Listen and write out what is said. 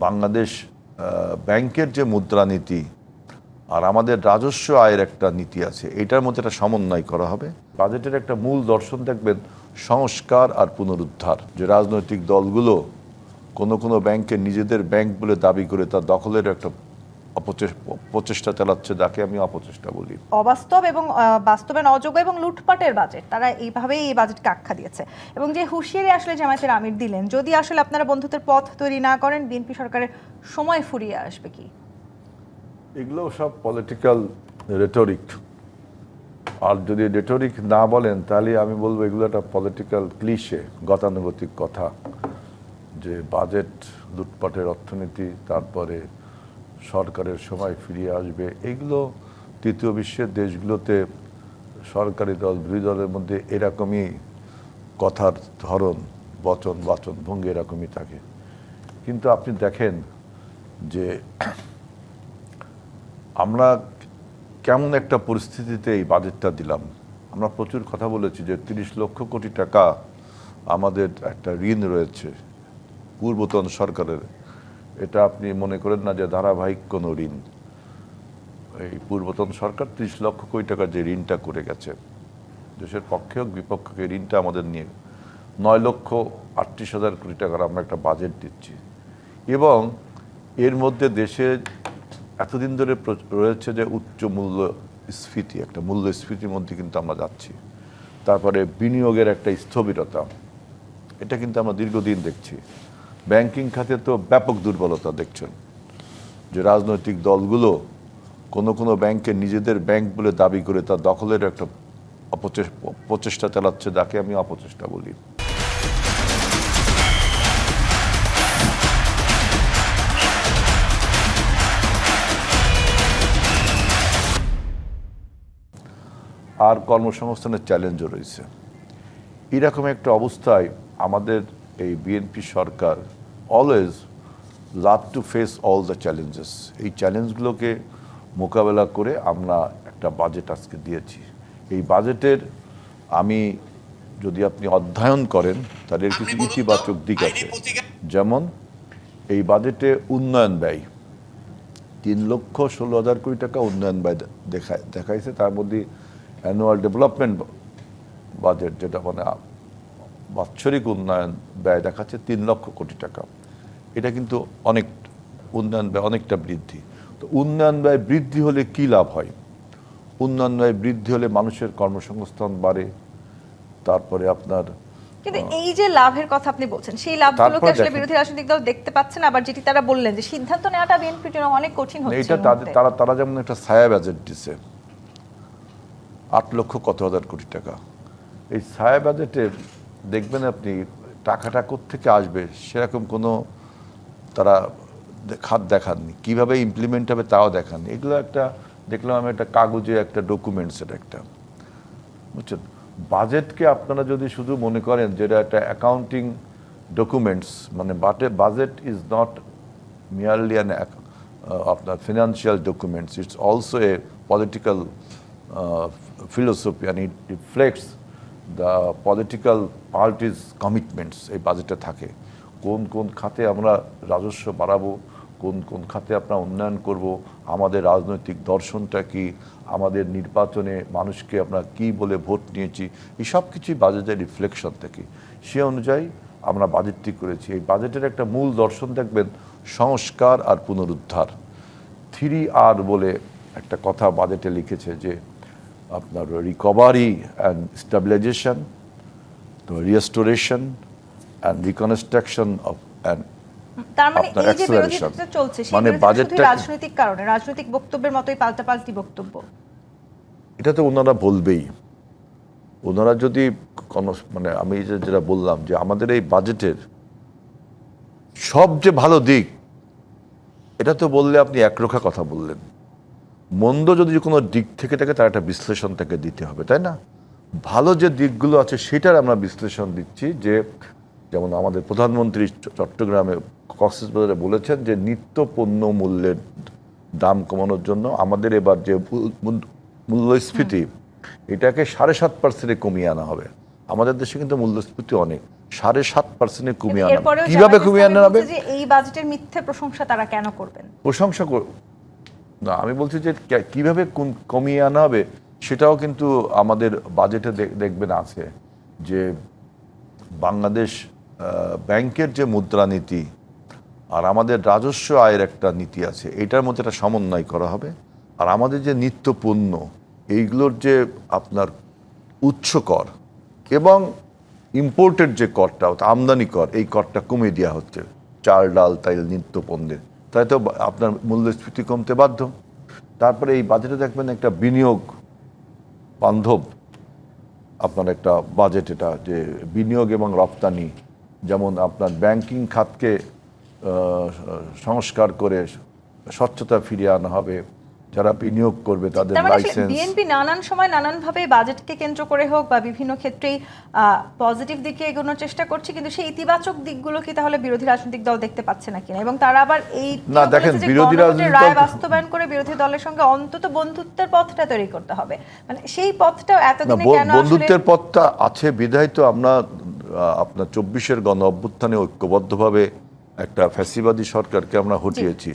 বাংলাদেশ ব্যাংকের যে মুদ্রানীতি আর আমাদের রাজস্ব আয়ের একটা নীতি আছে, এটার মধ্যে একটা সমন্বয় করা হবে। বাজেটের একটা মূল দর্শন দেখবেন সংস্কার আর পুনরুদ্ধার। যে রাজনৈতিক দলগুলো কোনো ব্যাংকে নিজেদের ব্যাংক বলে দাবি করে তার দখলের একটা প্রচেষ্টা চালাচ্ছে, যাকে আমি অপচেষ্টা বলি। অবাস্তব এবং বাস্তবায়ন অযোগ্য এবং লুটপাটের বাজেট, তারা এইভাবেই এই বাজেটকে আখ্যা দিয়েছে। এবং যে হুঁশিয়ারি আসলে জামায়াতের আমির দিলেন, যদি আসলে আপনারা বন্ধুত্বের পথ তৈরি না করেন বিএনপি সরকারের সময় ফুরিয়ে আসবে কি? এগুলো সব পলিটিক্যাল রেটরিক। আর যদি রেটরিক না বলেন তাহলে আমি বলবো এগুলো একটা পলিটিক্যাল ক্লিশে, গতানুগতিক কথা, যে বাজেট, লুটপাটের অর্থনীতি, তারপরে সরকারের সময় ফিরিয়ে আসবে। এগুলো তৃতীয় বিশ্বের দেশগুলোতে সরকারি দল বিরোধী দলের মধ্যে এরকমই কথার ধরন, বাচন ভঙ্গি এরকমই থাকে। কিন্তু আপনি দেখেন যে আমরা কেমন একটা পরিস্থিতিতে এই বাজেটটা দিলাম। আমরা প্রচুর কথা বলেছি যে 30 লক্ষ কোটি টাকা আমাদের একটা ঋণ রয়েছে পূর্বতন সরকারের। এটা আপনি মনে করেন না যে ধারাবাহিক কোনো ঋণ। এই পূর্বতন সরকার 30 লক্ষ কোটি টাকার যে ঋণটা করে গেছে, দেশের পক্ষে হোক বিপক্ষে, ঋণটা আমাদের নিয়ে 9,38,000 কোটি টাকার আমরা একটা বাজেট দিচ্ছি। এবং এর মধ্যে দেশে এতদিন ধরে রয়েছে যে উচ্চ মূল্যস্ফীতি, একটা মূল্যস্ফীতির মধ্যে কিন্তু আমরা যাচ্ছি। তারপরে বিনিয়োগের একটা স্থবিরতা, এটা কিন্তু আমরা দীর্ঘদিন দেখছি। ব্যাংকিং খাতে তো ব্যাপক দুর্বলতা দেখছেন, যে রাজনৈতিক দলগুলো কোনো ব্যাংকে নিজেদের ব্যাংক বলে দাবি করে তার দখলের একটা প্রচেষ্টা চালাচ্ছে, যাকে আমি অপচেষ্টা বলি। আর কর্মসংস্থানের চ্যালেঞ্জও রয়েছে। এরকম একটা অবস্থায় আমাদের এই BNP Sarkar always love to face all the challenges. এই চ্যালেঞ্জগুলোকে মোকাবেলা করে আমরা একটা বাজেট আজকে দিয়েছি। এই বাজেটের আমি যদি আপনি অধ্যয়ন করেন তাহলে এর কিছু ইতিবাচক দিক আছে। যেমন এই বাজেটে উন্নয়ন ব্যয় 3,16,000 কোটি টাকা উন্নয়ন ব্যয় দেখাইছে। তার মধ্যে অ্যানুয়াল ডেভেলপমেন্ট বাজেট, যেটা মানে বাৎসরিক উন্নয়ন ব্যয় দেখাচ্ছে 3 লক্ষ কোটি টাকা। এটা কিন্তু অনেক, উন্নয়ন ব্যয় অনেকটা বৃদ্ধি। তো উন্নয়ন ব্যয় বৃদ্ধি হলে কি লাভ হয়? উন্নয়ন ব্যয় বৃদ্ধি হলে মানুষের কর্মসংস্থান বাড়ে। তারপরে আপনার কিন্তু এই যে লাভের কথা আপনি বলছেন, সেই লাভগুলোকে আসলে বিরোধী রাজনৈতিক দল দেখতে পাচ্ছে না। আবার যেটি তারা বললেন যে সিদ্ধান্ত নেওয়াটা বিএনপির জন্য অনেক কঠিন হচ্ছে। এটা তারা যেমন একটা ছায়া বাজেট দিছে 8,00,000 কোটি টাকা। এই ছায়া বাজেটে দেখবেন আপনি টাকাটা কোত্থেকে আসবে সেরকম কোনো তারা খাত দেখাননি, কিভাবে ইমপ্লিমেন্ট হবে তাও দেখাননি। এগুলো একটা দেখলাম আমি একটা কাগজে একটা ডকুমেন্টসের একটা, বুঝছেন। বাজেটকে আপনারা যদি শুধু মনে করেন যেটা একটা অ্যাকাউন্টিং ডকুমেন্টস, মানে budget is not merely an আপনার financial documents, it's also a political philosophy and it reflects the political parties' commitments। এই বাজেটে থাকে কোন খাতে আমরা রাজস্ব বাড়াবো, কোন খাতে আমরা উন্নয়ন করব, আমাদের রাজনৈতিক দর্শনটা কি, আমাদের নির্বাচনে মানুষকে আমরা কি বলে ভোট নিয়েছি, এই সব কিছুই বাজেটের রিফ্লেকশন থাকে। সে অনুযায়ী আমরা বাজেটটি করেছি। এই বাজেটের একটা মূল দর্শন দেখবেন সংস্কার আর পুনরুদ্ধার। 3R বলে একটা কথা বাজেটে লিখেছে, যে আপনার recovery and stabilisation, restoration and reconstruction of and তার মানে এই যে বিরোধিতা চলছে, মানে বাজেটটা রাজনৈতিক কারণে, রাজনৈতিক বক্তব্যের মতোই পাল্টাপাল্টি বক্তব্য। এটা তো ওনারা বলবেই। ওনারা যদি মানে আমি যেটা বললাম যে আমাদের এই বাজেটের সবচেয়ে ভালো দিক, এটা তো বললে আপনি একরোখা কথা বললেন। মন্দ যদি কোনো দিক থেকে থাকে তার একটা বিশ্লেষণ তাকে দিতে হবে, তাই না? ভালো যে দিকগুলো আছে সেটার আমরা বিশ্লেষণ দিচ্ছি। যে যেমন আমাদের প্রধানমন্ত্রী চট্টগ্রামে কক্সবাজারে বলেছেন যে নিত্য পণ্য মূল্যের দাম কমানোর জন্য আমাদের এবার যে মূল্যস্ফীতি, এটাকে 7.5% কমিয়ে আনা হবে। আমাদের দেশে কিন্তু মূল্যস্ফীতি অনেক 7.5% কমিয়ে আনা এরপরেও কিভাবে জামায়াতে কমিয়ে ইসলামী আনা হবে? বলছে যে এই বাজেটের মিথ্যে প্রশংসা তারা কেন করবেন? প্রশংসা না, আমি বলছি যে কিভাবে কমিয়ে আনা হবে সেটাও কিন্তু আমাদের বাজেটে দেখবেন আছে যে বাংলাদেশ ব্যাংকের যে মুদ্রানীতি আর আমাদের রাজস্ব আয়ের একটা নীতি আছে, এটার মধ্যে একটা সমন্বয় করা হবে। আর আমাদের যে নিত্য পণ্য এইগুলোর যে আপনার উচ্চ কর এবং ইম্পোর্টেড যে করটা আমদানি কর, এই করটা কমিয়ে দেওয়া হচ্ছে চাল ডাল তাইল নিত্য পণ্যের, তাই তো আপনার মূল্যস্ফীতি কমতে বাধ্য। তারপরে এই বাজেটে দেখবেন একটা বিনিয়োগ বান্ধব আপনার একটা বাজেট, এটা যে বিনিয়োগ এবং রপ্তানি, যেমন আপনার ব্যাংকিং খাতকে সংস্কার করে স্বচ্ছতা ফিরিয়ে আনা হবে, যারা বিনিয়োগ করবে তাদের তার মানে আসলে লাইসেন্স। বিএনপি নানান সময় নানানভাবে বাজেটকে কেন্দ্র করে হোক বা বিভিন্ন ক্ষেত্রেই পজিটিভ দিকে এগোনোর চেষ্টা করছে, কিন্তু সেই ইতিবাচক দিকগুলো কি তাহলে বিরোধী রাজনৈতিক দল দেখতে পাচ্ছে না কিনা? এবং তারা আবার এই না, দেখেন, বিরোধী রাজনৈতিক রায় দল বাস্তবায়ন করে বিরোধী দলের সঙ্গে অন্তত বন্ধুত্বের পথটা তৈরি করতে হবে, মানে সেই পথটাও না, এতদিনে কেন বন্ধুত্বের পথটা আছে বিধায় তো আমরা আপনার 24-এর গণ অভ্যুত্থানে ঐক্যবদ্ধভাবে একটা ফ্যাসিবাদী সরকারকে আমরা হটিয়েছি।